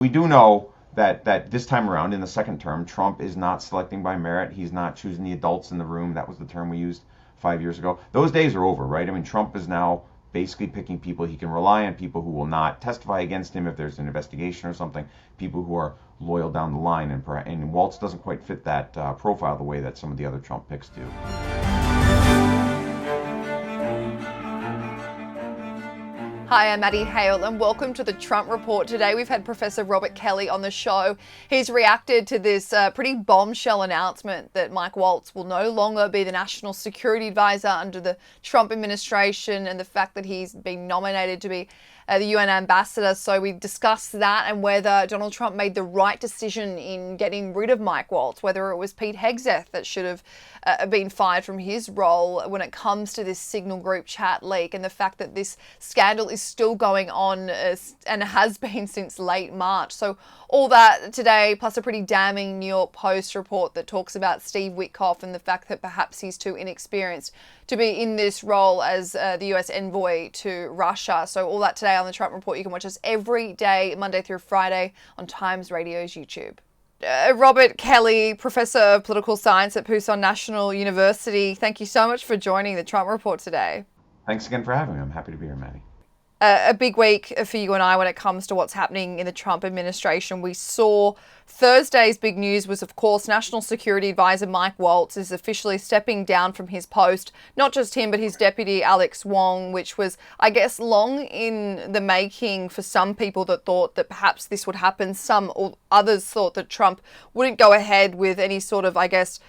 We do know that this time around in the second term, Trump is not selecting by merit. He's not choosing the adults in the room. That was the term we used 5 years ago. Those days are over, right? I mean, Trump is now basically picking people he can rely on, people who will not testify against him if there's an investigation or something, people who are loyal down the line. And Waltz doesn't quite fit that profile the way that some of the other Trump picks do. Hi, I'm Maddie, Hale, and welcome to the Trump Report. Today we've had Professor Robert Kelly on the show. He's reacted to this pretty bombshell announcement that Mike Waltz will no longer be the National Security Advisor under the Trump administration, and the fact that he's been nominated to be the UN ambassador. So we discussed that and whether Donald Trump made the right decision in getting rid of Mike Waltz, whether it was Pete Hegseth that should have been fired from his role when it comes to this Signal group chat leak, and the fact that this scandal is still going on and has been since late March. So all that today, plus a pretty damning New York Post report that talks about Steve Witkoff and the fact that perhaps he's too inexperienced to be in this role as the US envoy to Russia. So all that today on the Trump Report. You can watch us every day, Monday through Friday, on Times Radio's YouTube. Robert Kelly, Professor of Political Science at Pusan National University, thank you so much for joining the Trump Report today. Thanks again for having me. I'm happy to be here, Maddie. A big week for you and I when it comes to what's happening in the Trump administration. We saw Thursday's big news was, of course, National Security Advisor Mike Waltz is officially stepping down from his post. Not just him, but his deputy, Alex Wong, which was, I guess, long in the making for some people that thought that perhaps this would happen. Some or others thought that Trump wouldn't go ahead with any sort of, I guess,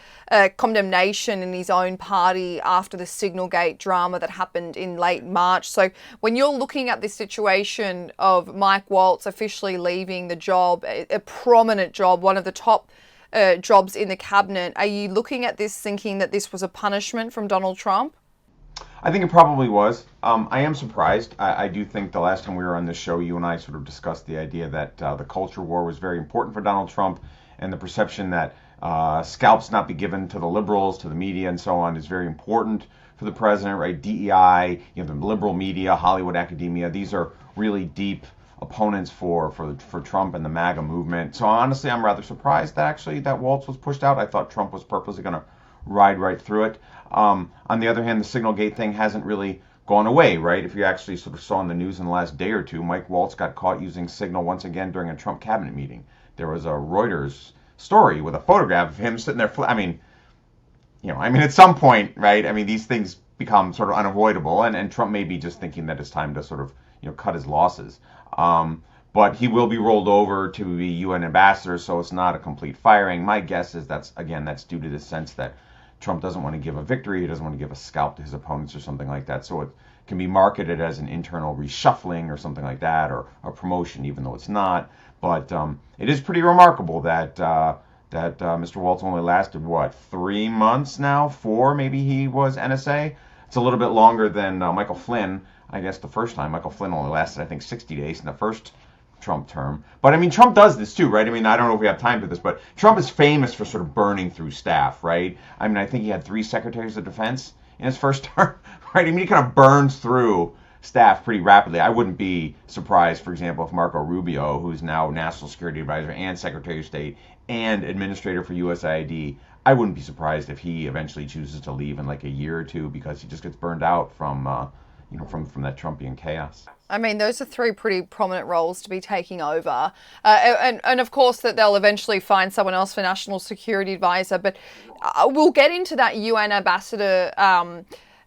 condemnation in his own party after the Signalgate drama that happened in late March. So when you're looking at this situation of Mike Waltz officially leaving the job, a prominent job, one of the top jobs in the cabinet, are you looking at this thinking that this was a punishment from Donald Trump? I think it probably was. I am surprised. I do think the last time we were on this show, you and I sort of discussed the idea that the culture war was very important for Donald Trump, and the perception that scalps not be given to the liberals, to the media, and so on is very important for the president, right? DEI, the liberal media, Hollywood academia, these are really deep opponents for Trump and the MAGA movement. So honestly, I'm rather surprised that Waltz was pushed out. I thought Trump was purposely going to ride right through it. On the other hand, the Signalgate thing hasn't really gone away, right? If you actually sort of saw in the news in the last day or two, Mike Waltz got caught using Signal once again during a Trump cabinet meeting. There was a Reuters story with a photograph of him sitting there. At some point, right? I mean, these things become sort of unavoidable, and Trump may be just thinking that it's time to sort of, cut his losses. But he will be rolled over to be UN ambassador, so it's not a complete firing. My guess is that's due to the sense that Trump doesn't want to give a victory, he doesn't want to give a scalp to his opponents or something like that. So it can be marketed as an internal reshuffling or something like that, or a promotion, even though it's not. But it is pretty remarkable that Mr. Waltz only lasted, 3 months now? 4, maybe he was NSA? It's a little bit longer than Michael Flynn, I guess, the first time. Michael Flynn only lasted, I think, 60 days in the first Trump term. But I mean, Trump does this too, right? I mean, I don't know if we have time for this, but Trump is famous for sort of burning through staff, right? I mean, I think he had 3 secretaries of defense in his first term, right? I mean, he kind of burns through staff pretty rapidly. I wouldn't be surprised, for example, if Marco Rubio, who's now National Security Advisor and Secretary of State and Administrator for USAID, I wouldn't be surprised if he eventually chooses to leave in like a year or two because he just gets burned out from that Trumpian chaos. I mean, those are 3 pretty prominent roles to be taking over. And of course that they'll eventually find someone else for National Security Advisor. But we'll get into that UN ambassador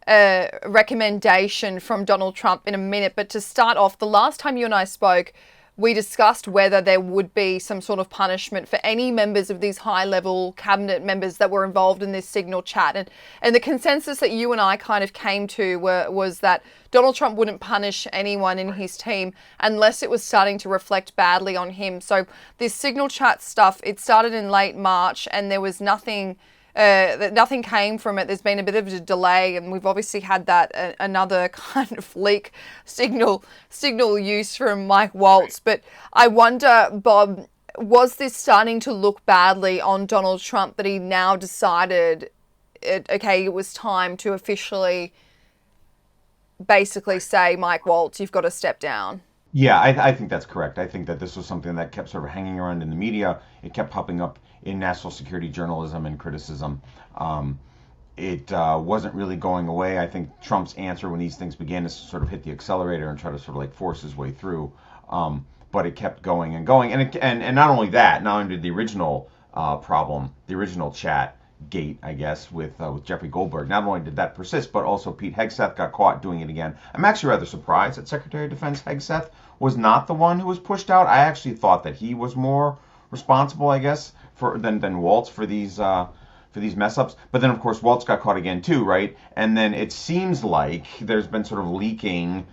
recommendation from Donald Trump in a minute. But to start off, the last time you and I spoke, we discussed whether there would be some sort of punishment for any members of these high-level cabinet members that were involved in this Signal chat. And the consensus that you and I kind of came to was that Donald Trump wouldn't punish anyone in his team unless it was starting to reflect badly on him. So this Signal chat stuff, it started in late March, and there was nothing came from it. There's been a bit of a delay, and we've obviously had that another kind of leak signal use from Mike Waltz. But I wonder, Bob, was this starting to look badly on Donald Trump that he now decided, it was time to officially basically say, Mike Waltz, you've got to step down? Yeah, I think that's correct. I think that this was something that kept sort of hanging around in the media. It kept popping up in national security journalism and criticism. Um, it wasn't really going away. I think Trump's answer when these things began is to sort of hit the accelerator and try to sort of like force his way through. But it kept going and going, and not only that, not only did the original problem, the original chat gate, I guess, with Jeffrey Goldberg, not only did that persist, but also Pete Hegseth got caught doing it again. I'm actually rather surprised that Secretary of Defense Hegseth was not the one who was pushed out. I actually thought that he was more responsible, I guess, for than Waltz for these mess ups. But then, of course, Waltz got caught again too, right? And then it seems like there's been sort of leaking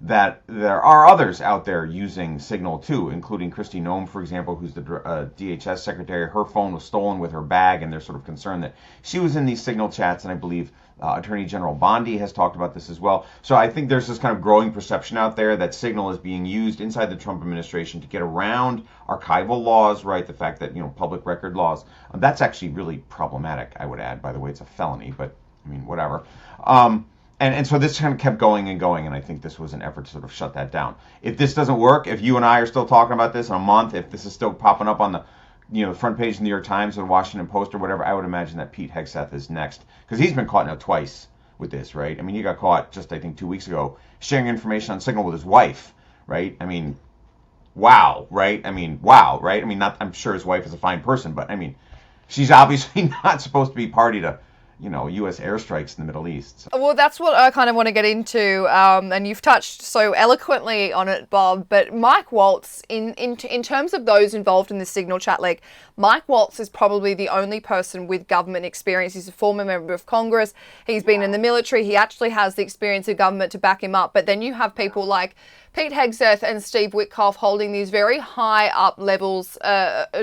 that there are others out there using Signal too, including Kristi Noem, for example, who's the DHS secretary. Her phone was stolen with her bag, and they're sort of concerned that she was in these Signal chats, and I believe Attorney General Bondi has talked about this as well. So I think there's this kind of growing perception out there that Signal is being used inside the Trump administration to get around archival laws, right? The fact that, public record laws, that's actually really problematic, I would add. By the way, it's a felony, but I mean, whatever. And so this kind of kept going and going, and I think this was an effort to sort of shut that down. If this doesn't work, if you and I are still talking about this in a month, if this is still popping up on the front page of the New York Times or the Washington Post or whatever, I would imagine that Pete Hegseth is next, because he's been caught now twice with this, right? I mean, he got caught just, I think, 2 weeks ago sharing information on Signal with his wife, right? I mean, wow, right? I mean, wow, right? I mean, I'm sure his wife is a fine person, but I mean, she's obviously not supposed to be party to U.S. airstrikes in the Middle East. So. Well, that's what I kind of want to get into, and you've touched so eloquently on it, Bob. But Mike Waltz, in terms of those involved in the Signal chat leak, Mike Waltz is probably the only person with government experience. He's a former member of Congress. He's been in the military. He actually has the experience of government to back him up. But then you have people like Pete Hegseth and Steve Witkoff holding these very high up levels,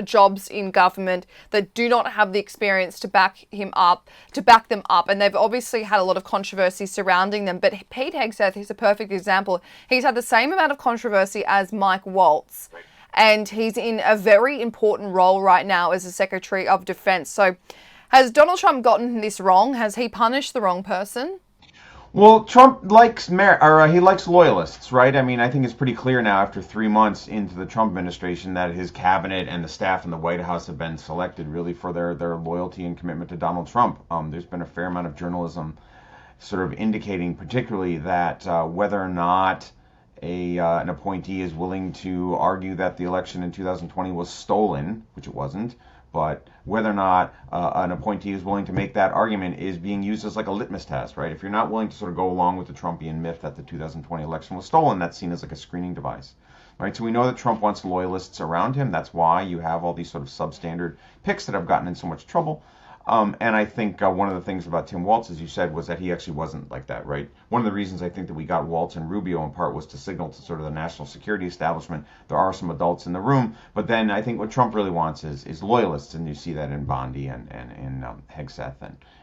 jobs in government that do not have the experience to back them up. And they've obviously had a lot of controversy surrounding them. But Pete Hegseth is a perfect example. He's had the same amount of controversy as Mike Waltz. And he's in a very important role right now as the Secretary of Defense. So has Donald Trump gotten this wrong? Has he punished the wrong person? Well, Trump likes he likes loyalists, right? I mean, I think it's pretty clear now after 3 months into the Trump administration that his cabinet and the staff in the White House have been selected really for their loyalty and commitment to Donald Trump. There's been a fair amount of journalism sort of indicating particularly that whether or not an appointee is willing to argue that the election in 2020 was stolen, which it wasn't, but whether or not an appointee is willing to make that argument is being used as like a litmus test, right? If you're not willing to sort of go along with the Trumpian myth that the 2020 election was stolen, that's seen as like a screening device, right? So we know that Trump wants loyalists around him. That's why you have all these sort of substandard picks that have gotten in so much trouble. And I think one of the things about Tim Waltz, as you said, was that he actually wasn't like that, right? One of the reasons I think that we got Waltz and Rubio in part was to signal to sort of the national security establishment there are some adults in the room. But then I think what Trump really wants is loyalists, and you see that in Bondi and in Hegseth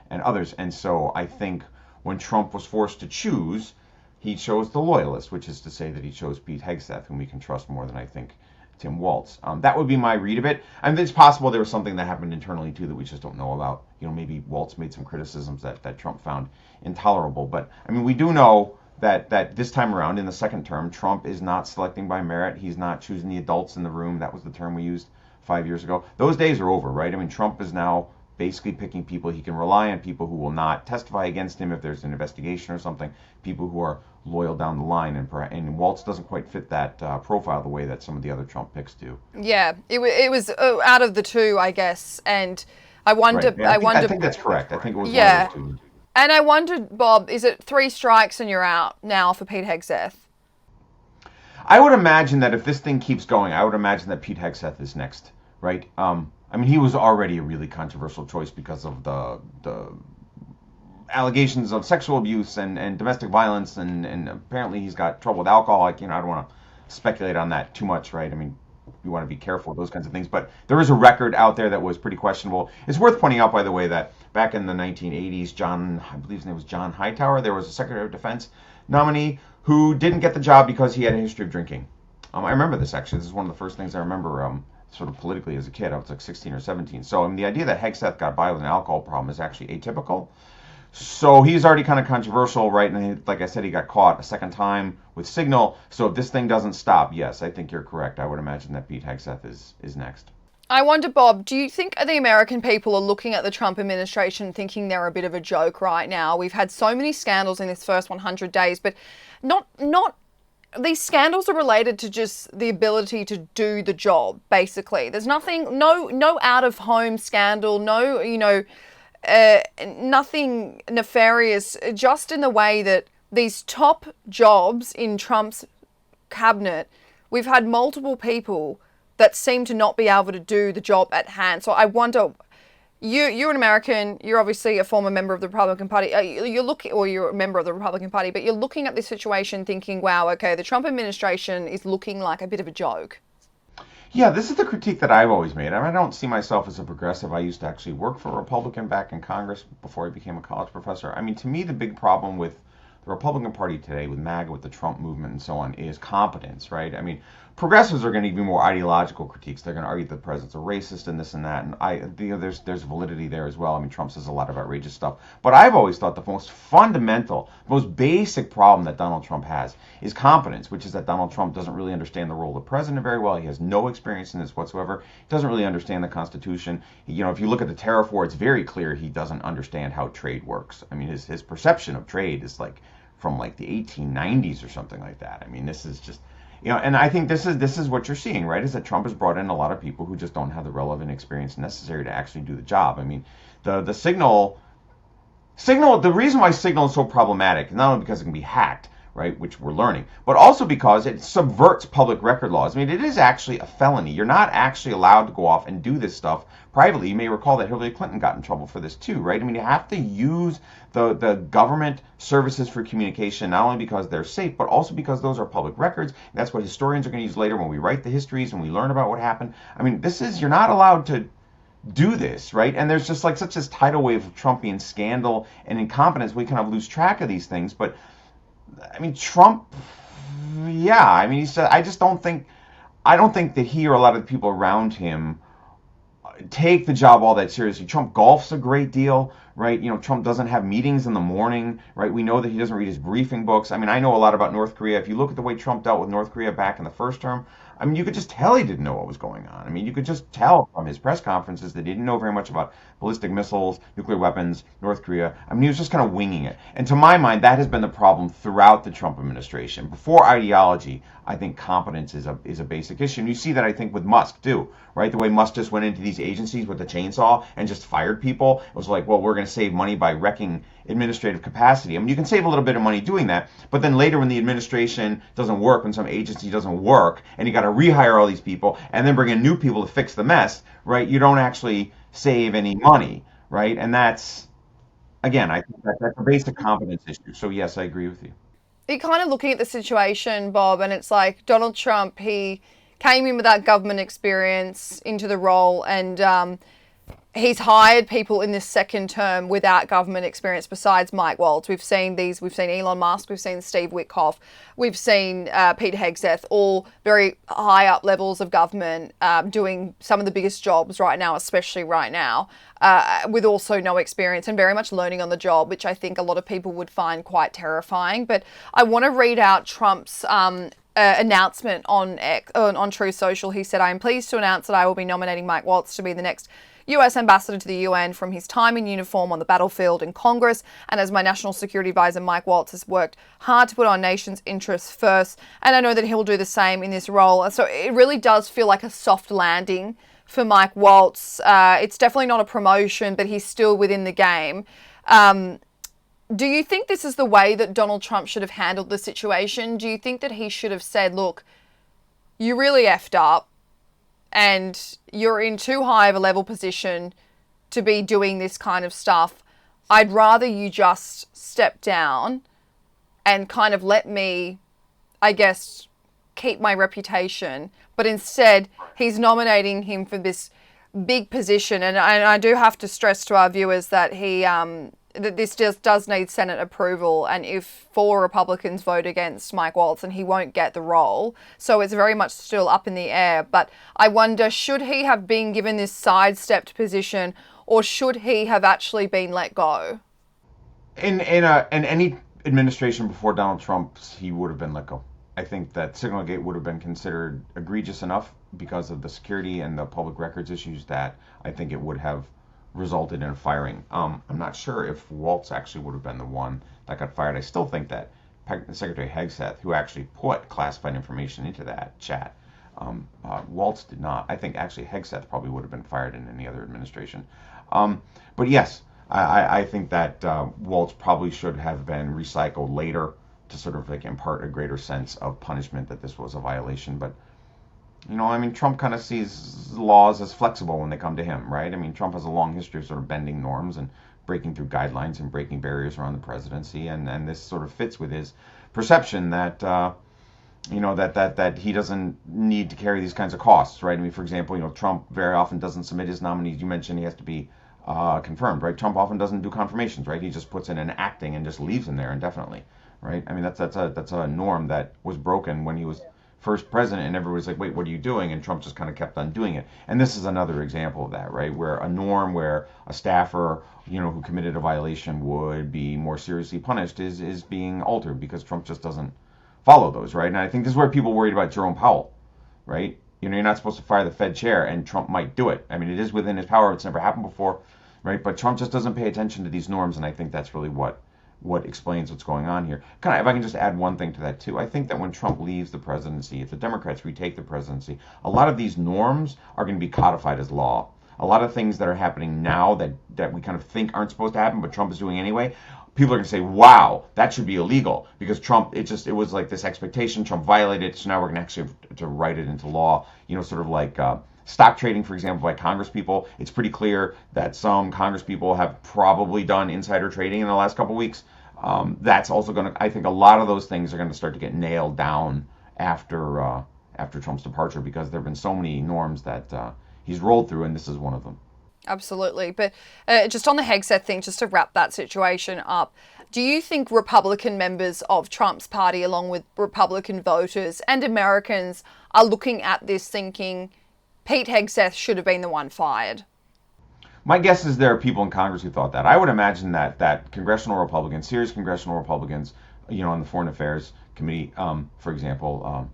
and others. And so I think when Trump was forced to choose, he chose the loyalist, which is to say that he chose Pete Hegseth, whom we can trust more than I think Tim Waltz. That would be my read of it. I mean, it's possible there was something that happened internally too that we just don't know about. Maybe Waltz made some criticisms that Trump found intolerable. But I mean, we do know that this time around in the second term, Trump is not selecting by merit. He's not choosing the adults in the room. That was the term we used 5 years ago. Those days are over, right? I mean, Trump is now basically picking people he can rely on, people who will not testify against him if there's an investigation or something, people who are loyal down the line, and Waltz doesn't quite fit that profile the way that some of the other Trump picks do. Yeah, it was out of the two, I guess, and I wonder. Right. Yeah, I think that's correct. I think it was one of those two. And I wondered, Bob, is it 3 strikes and you're out now for Pete Hegseth? I would imagine that if this thing keeps going, I would imagine that Pete Hegseth is next, right? I mean, he was already a really controversial choice because of the allegations of sexual abuse and domestic violence, and apparently he's got trouble with alcohol. I don't want to speculate on that too much, right? I mean, you want to be careful with those kinds of things, but there is a record out there that was pretty questionable. It's worth pointing out, by the way, that back in the 1980s, I believe his name was John Hightower, there was a Secretary of Defense nominee who didn't get the job because he had a history of drinking. I remember this, actually. This is one of the first things I remember sort of politically as a kid. I was like 16 or 17. So I mean, the idea that Hegseth got by with an alcohol problem is actually atypical. So he's already kind of controversial, right? And like I said, he got caught a second time with Signal. So if this thing doesn't stop, yes, I think you're correct. I would imagine that Pete Hegseth is next. I wonder, Bob, do you think the American people are looking at the Trump administration thinking they're a bit of a joke right now? We've had so many scandals in this first 100 days, but not these scandals are related to just the ability to do the job, basically. There's nothing, no out of home scandal, no, nothing nefarious, just in the way that these top jobs in Trump's cabinet, we've had multiple people that seem to not be able to do the job at hand. So I wonder, you're an American, you're obviously a former member of the Republican Party, you're a member of the Republican Party, but you're looking at this situation thinking, wow, okay, the Trump administration is looking like a bit of a joke. Yeah, this is the critique that I've always made. I mean, I don't see myself as a progressive. I used to actually work for a Republican back in Congress before I became a college professor. I mean, to me, the big problem with the Republican Party today, with MAGA, with the Trump movement and so on, is competence, right? I mean, progressives are going to give more ideological critiques. They're going to argue that the president's a racist and this and that, and there's validity there as well. I mean, Trump says a lot of outrageous stuff, but I've always thought the most fundamental, most basic problem that Donald Trump has is competence, which is that Donald Trump doesn't really understand the role of the president very well. He has no experience in this whatsoever. He doesn't really understand the Constitution. If you look at the tariff war, it's very clear he doesn't understand how trade works. I mean, his perception of trade is like from like the 1890s or something like that. I mean, this is just, and I think this is what you're seeing, right? Is that Trump has brought in a lot of people who just don't have the relevant experience necessary to actually do the job. I mean, the Signal, the reason why Signal is so problematic, not only because it can be hacked, right, which we're learning, but also because it subverts public record laws. I mean, it is actually a felony. You're not actually allowed to go off and do this stuff privately. You may recall that Hillary Clinton got in trouble for this too, right? I mean, you have to use the government services for communication, not only because they're safe, but also because those are public records. And that's what historians are going to use later when we write the histories and we learn about what happened. I mean, you're not allowed to do this, right? And there's just like such this tidal wave of Trumpian scandal and incompetence, we kind of lose track of these things. But I mean, Trump, yeah, I mean, he said, I don't think that he or a lot of the people around him take the job all that seriously. Trump golfs a great deal, right? Trump doesn't have meetings in the morning, right? We know that he doesn't read his briefing books. I mean, I know a lot about North Korea. If you look at the way Trump dealt with North Korea back in the first term, I mean, you could just tell he didn't know what was going on. I mean, you could just tell from his press conferences that he didn't know very much about ballistic missiles, nuclear weapons, North Korea. I mean, he was just kind of winging it. And to my mind, that has been the problem throughout the Trump administration. Before ideology, I think competence is a basic issue. And you see that, I think, with Musk, too, right? The way Musk just went into these agencies with a chainsaw and just fired people. It was like, well, we're going to save money by wrecking administrative capacity. I mean, you can save a little bit of money doing that, but then later when the administration doesn't work, when some agency doesn't work, and you got to rehire all these people and then bring in new people to fix the mess, right? You don't actually save any money, right? And that's, again, I think that's a basic competence issue. So yes, I agree with you. You're kind of looking at the situation, Bob, and it's like Donald Trump, he came in without government experience into the role, and he's hired people in this second term without government experience besides Mike Waltz. We've seen Elon Musk, we've seen Steve Witkoff, we've seen Pete Hegseth, all very high up levels of government doing some of the biggest jobs right now, especially right now, with also no experience and very much learning on the job, which I think a lot of people would find quite terrifying. But I want to read out Trump's announcement on Truth Social. He said, "I am pleased to announce that I will be nominating Mike Waltz to be the next US ambassador to the UN from his time in uniform on the battlefield in Congress, and as my national security advisor, Mike Waltz has worked hard to put our nation's interests first, and I know that he'll do the same in this role." So it really does feel like a soft landing for Mike Waltz. It's definitely not a promotion, but he's still within the game. Do you think this is the way that Donald Trump should have handled the situation? Do you think that he should have said, look, you really effed up, and you're in too high of a level position to be doing this kind of stuff. I'd rather you just step down and kind of let me, I guess, keep my reputation. But instead, he's nominating him for this big position. And I do have to stress to our viewers that that this just does need Senate approval, and if 4 Republicans vote against Mike Waltz, then he won't get the role. So it's very much still up in the air. But I wonder, should he have been given this sidestepped position, or should he have actually been let go? In any administration before Donald Trump's, he would have been let go. I think that Signalgate would have been considered egregious enough because of the security and the public records issues that I think it would have resulted in a firing. I'm not sure if Waltz actually would have been the one that got fired. I still think that Secretary Hegseth, who actually put classified information into that chat, Waltz did not. I think actually Hegseth probably would have been fired in any other administration. But yes, I think that Waltz probably should have been recycled later to sort of like impart a greater sense of punishment that this was a violation. But I mean, Trump kind of sees laws as flexible when they come to him, right? I mean, Trump has a long history of sort of bending norms and breaking through guidelines and breaking barriers around the presidency, and this sort of fits with his perception that that he doesn't need to carry these kinds of costs, right? I mean, for example, Trump very often doesn't submit his nominees. You mentioned he has to be confirmed, right? Trump often doesn't do confirmations, right? He just puts in an acting and just leaves him there indefinitely, right? I mean, that's a norm that was broken when he was first president, and everybody's like, wait, what are you doing? And Trump just kind of kept on doing it. And this is another example of that, right? Where a norm where a staffer, who committed a violation would be more seriously punished is being altered because Trump just doesn't follow those, right? And I think this is where people worried about Jerome Powell, right? You're not supposed to fire the Fed chair, and Trump might do it. I mean, it is within his power. It's never happened before, right? But Trump just doesn't pay attention to these norms, and I think that's really what explains what's going on here. If I can just add one thing to that too, I think that when Trump leaves the presidency, if the Democrats retake the presidency, a lot of these norms are going to be codified as law. A lot of things that are happening now that we kind of think aren't supposed to happen, but Trump is doing anyway, people are going to say, wow, that should be illegal because Trump, it was like this expectation, Trump violated it, so now we're going to actually have to write it into law, sort of like stock trading, for example, by Congress people. It's pretty clear that some Congress people have probably done insider trading in the last couple of weeks. That's also going to, I think a lot of those things are going to start to get nailed down after Trump's departure because there have been so many norms that he's rolled through, and this is one of them. Absolutely. But just on the Hegseth thing, just to wrap that situation up, do you think Republican members of Trump's party, along with Republican voters and Americans, are looking at this thinking Pete Hegseth should have been the one fired? My guess is there are people in Congress who thought that. I would imagine that congressional Republicans, serious congressional Republicans, on the Foreign Affairs Committee, for example,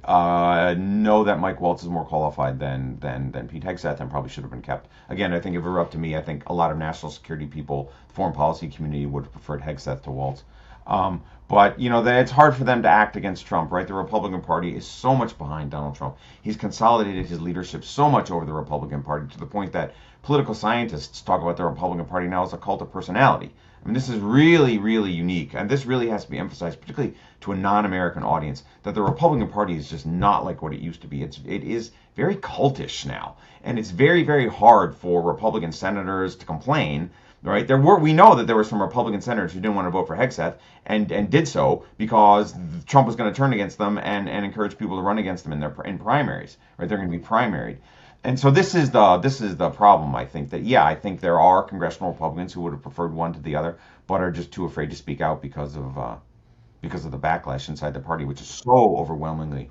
know that Mike Waltz is more qualified than Pete Hegseth and probably should have been kept. Again, I think if it were up to me, I think a lot of national security people, the foreign policy community would have preferred Hegseth to Waltz. But it's hard for them to act against Trump, right? The Republican Party is so much behind Donald Trump. He's consolidated his leadership so much over the Republican Party to the point that political scientists talk about the Republican Party now as a cult of personality. I mean, this is really, really unique, and this really has to be emphasized, particularly to a non-American audience, that the Republican Party is just not like what it used to be. It is very cultish now, and it's very, very hard for Republican senators to complain. Right, we know that there were some Republican senators who didn't want to vote for Hegseth and did so because Trump was going to turn against them and encourage people to run against them in primaries. Right, they're going to be primaried, and so this is the problem. I think I think there are congressional Republicans who would have preferred one to the other, but are just too afraid to speak out because of the backlash inside the party, which is so overwhelmingly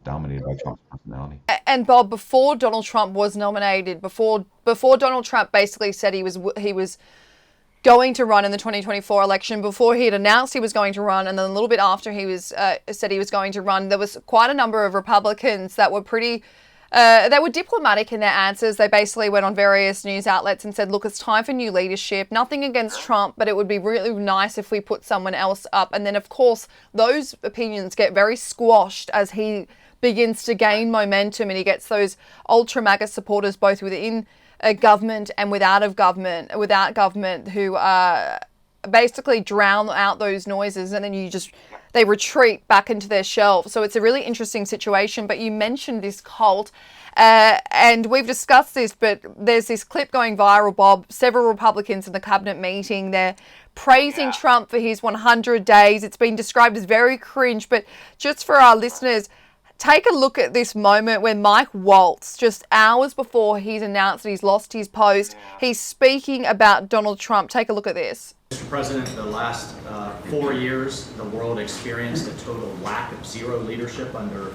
dominated by Trump's personality. And Bob, before Donald Trump was nominated, before Donald Trump basically said he was going to run in the 2024 election, before he had announced he was going to run, and then a little bit after he was said he was going to run, there was quite a number of Republicans that were they were diplomatic in their answers. They basically went on various news outlets and said, look, it's time for new leadership. Nothing against Trump, but it would be really nice if we put someone else up. And then, of course, those opinions get very squashed as he begins to gain momentum and he gets those ultra MAGA supporters both within government and without government who basically drown out those noises, and then they retreat back into their shelf. So it's a really interesting situation. But you mentioned this cult, and we've discussed this, but there's this clip going viral, Bob. Several Republicans in the cabinet meeting, they're praising Trump for his 100 days. It's been described as very cringe, but just for our listeners, take a look at this moment where Mike Waltz, just hours before he's announced that he's lost his post, he's speaking about Donald Trump. Take a look at this. Mr. President, the last 4 years, the world experienced a total lack of zero leadership under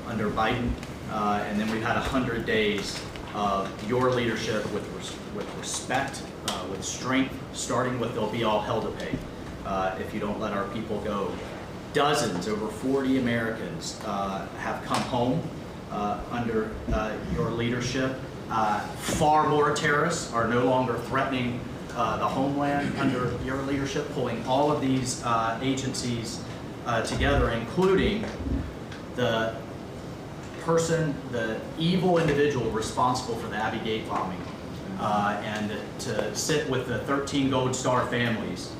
Biden, and then we've had 100 days of your leadership with respect, with strength, starting with there'll be all hell to pay if you don't let our people go. Dozens, over 40 Americans have come home under your leadership. Far more terrorists are no longer threatening the homeland under your leadership, pulling all of these agencies together, including the evil individual responsible for the Abbey Gate bombing, and to sit with the 13 Gold Star families,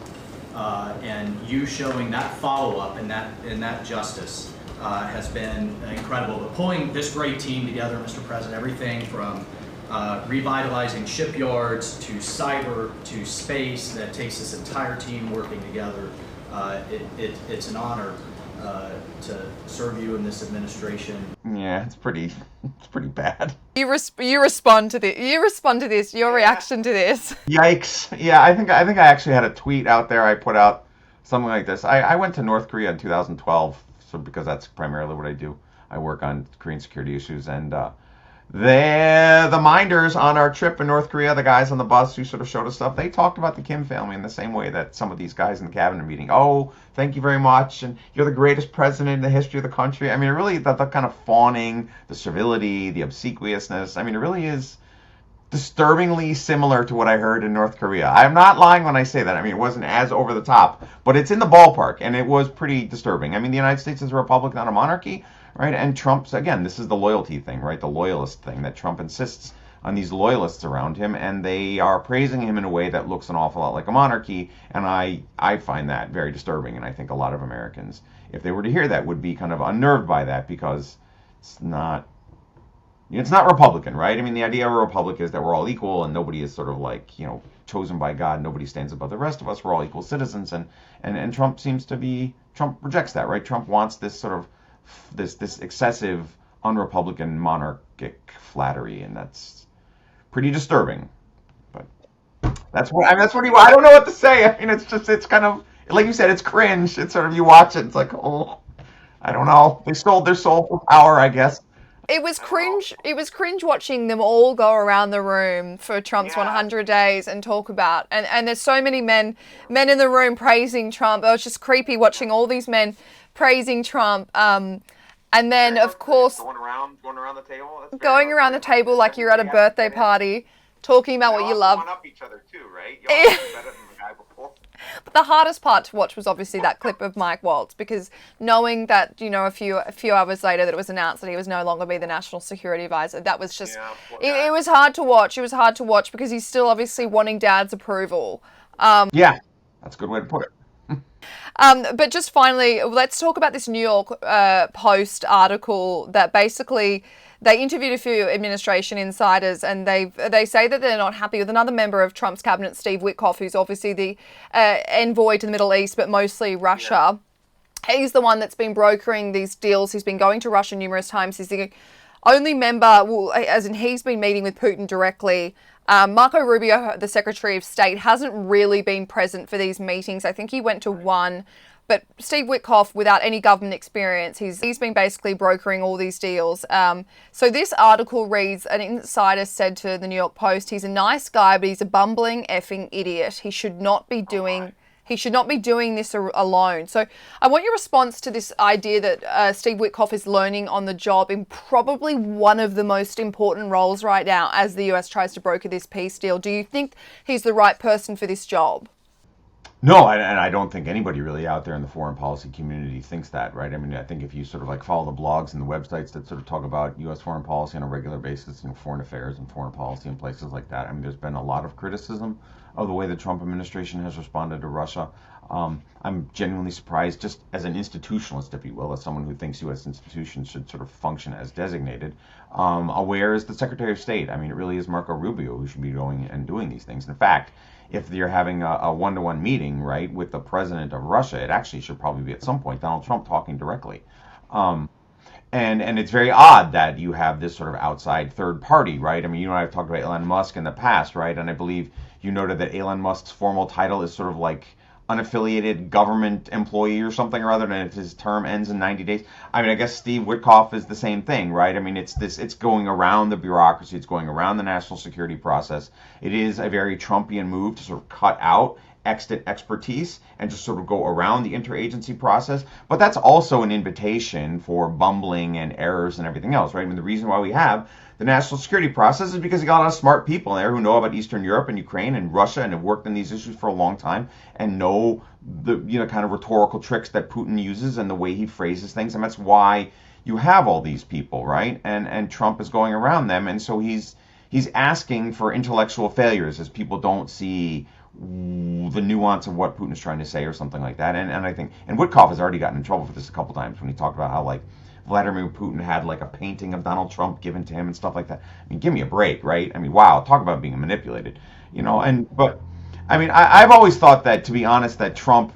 and you showing that follow-up and that justice has been incredible. But pulling this great team together, Mr. President, everything from revitalizing shipyards to cyber to space, that takes this entire team working together. It's an honor to serve you in this administration. Yeah, it's pretty bad. You respond to this. Your reaction to this. Yikes! Yeah, I think I actually had a tweet out there. I put out something like this. I went to North Korea in 2012, so because that's primarily what I do. I work on Korean security issues, and the minders on our trip in North Korea, the guys on the bus who sort of showed us stuff, they talked about the Kim family in the same way that some of these guys in the cabinet meeting. Oh, thank you very much, and you're the greatest president in the history of the country. I mean, really, the kind of fawning, the servility, the obsequiousness. I mean, it really is disturbingly similar to what I heard in North Korea. I'm not lying when I say that. I mean, it wasn't as over the top, but it's in the ballpark, and it was pretty disturbing. I mean, the United States is a republic, not a monarchy. Right, and Trump's, again, this is the loyalty thing, right? The loyalist thing, that Trump insists on these loyalists around him, and they are praising him in a way that looks an awful lot like a monarchy, and I find that very disturbing, and I think a lot of Americans, if they were to hear that, would be kind of unnerved by that, because it's not Republican, right? I mean, the idea of a republic is that we're all equal, and nobody is sort of like, chosen by God, nobody stands above the rest of us, we're all equal citizens, and Trump rejects that, right? Trump wants this sort of this excessive un-Republican monarchic flattery, and that's pretty disturbing. But that's what I don't know what to say. I mean, it's kind of like you said, it's cringe. It's sort of, you watch it, it's like, oh, I don't know. They sold their soul for power, I guess. It was cringe. It was cringe watching them all go around the room for Trump's 100 days and talk about, and there's so many men in the room praising Trump. It was just creepy watching all these men praising Trump. And then, of course, going around the table. Going around the table like you're at a birthday party, talking about what you love. One up each other too, right? You're better than the guy before. But the hardest part to watch was obviously that clip of Mike Waltz, because knowing that, a few hours later that it was announced that he was no longer be the national security advisor, that was just, it was hard to watch. It was hard to watch because he's still obviously wanting Dad's approval. Yeah, that's a good way to put it. But just finally, let's talk about this New York Post article that basically they interviewed a few administration insiders, and they say that they're not happy with another member of Trump's cabinet, Steve Witkoff, who's obviously the envoy to the Middle East, but mostly Russia. Yeah. He's the one that's been brokering these deals. He's been going to Russia numerous times. He's the only member, as in he's been meeting with Putin directly. Marco Rubio, the Secretary of State, hasn't really been present for these meetings. I think he went to one, but Steve Witkoff, without any government experience, he's been basically brokering all these deals. So this article reads, an insider said to the New York Post, he's a nice guy, but he's a bumbling effing idiot. He should not be doing this alone. So I want your response to this idea that Steve Witkoff is learning on the job in probably one of the most important roles right now as the US tries to broker this peace deal. Do you think he's the right person for this job? No, and I don't think anybody really out there in the foreign policy community thinks that, right? I mean, I think if you sort of like follow the blogs and the websites that sort of talk about U.S. foreign policy on a regular basis, foreign affairs and foreign policy and places like that, I mean, there's been a lot of criticism of the way the Trump administration has responded to Russia. I'm genuinely surprised, just as an institutionalist, if you will, as someone who thinks U.S. institutions should sort of function as designated. Where is the Secretary of State? I mean, it really is Marco Rubio who should be going and doing these things. In fact, if you're having a one-to-one meeting, right, with the president of Russia, it actually should probably be at some point Donald Trump talking directly. And it's very odd that you have this sort of outside third party, right? I mean, you and I have talked about Elon Musk in the past, right? And I believe you noted that Elon Musk's formal title is sort of like unaffiliated government employee or something or other, and if his term ends in 90 days. I mean, I guess Steve Witkoff is the same thing, right? I mean, it's going around the bureaucracy, it's going around the national security process. It is a very Trumpian move to sort of cut out extant expertise and just sort of go around the interagency process. But that's also an invitation for bumbling and errors and everything else, right? I mean, the reason why we have the national security process is because you got a lot of smart people there who know about Eastern Europe and Ukraine and Russia and have worked on these issues for a long time and know the kind of rhetorical tricks that Putin uses and the way he phrases things, and that's why you have all these people, right? And Trump is going around them, and so he's asking for intellectual failures as people don't see the nuance of what Putin is trying to say or something like that. And I think, and Wickoff has already gotten in trouble for this a couple times when he talked about how like Vladimir Putin had like a painting of Donald Trump given to him and stuff like that. I mean, give me a break, right? I mean, wow, talk about being manipulated, but I mean, I've always thought that, to be honest, that Trump,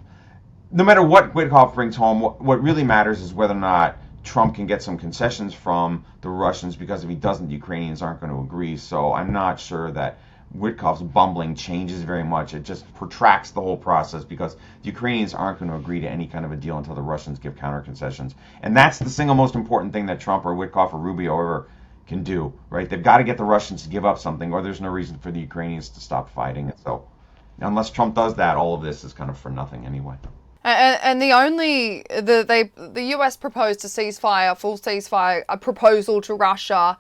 no matter what Wickoff brings home, what really matters is whether or not Trump can get some concessions from the Russians, because if he doesn't, the Ukrainians aren't going to agree. So I'm not sure that Wickoff's bumbling changes very much. It just protracts the whole process because the Ukrainians aren't going to agree to any kind of a deal until the Russians give counter concessions. And that's the single most important thing that Trump or Wickoff or Rubio ever can do, right? They've got to get the Russians to give up something, or there's no reason for the Ukrainians to stop fighting. And so unless Trump does that, all of this is kind of for nothing anyway. And the US proposed a ceasefire, full ceasefire, a proposal to Russia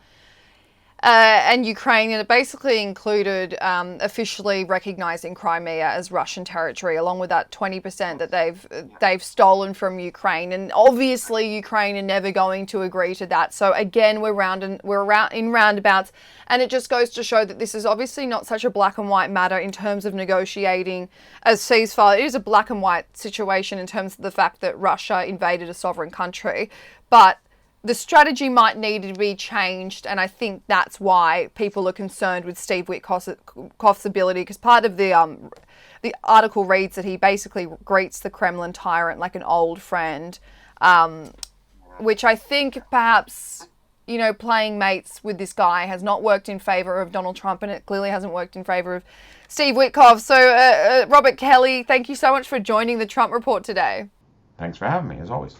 and Ukraine, and it basically included officially recognizing Crimea as Russian territory, along with that 20% that they've stolen from Ukraine. And obviously, Ukraine are never going to agree to that. So again, we're in roundabouts, and it just goes to show that this is obviously not such a black and white matter in terms of negotiating a ceasefire. It is a black and white situation in terms of the fact that Russia invaded a sovereign country, but the strategy might need to be changed, and I think that's why people are concerned with Steve Witkoff's ability, because part of the article reads that he basically greets the Kremlin tyrant like an old friend, which I think perhaps, playing mates with this guy has not worked in favour of Donald Trump, and it clearly hasn't worked in favour of Steve Witkoff. So, Robert Kelly, thank you so much for joining the Trump Report today. Thanks for having me, as always.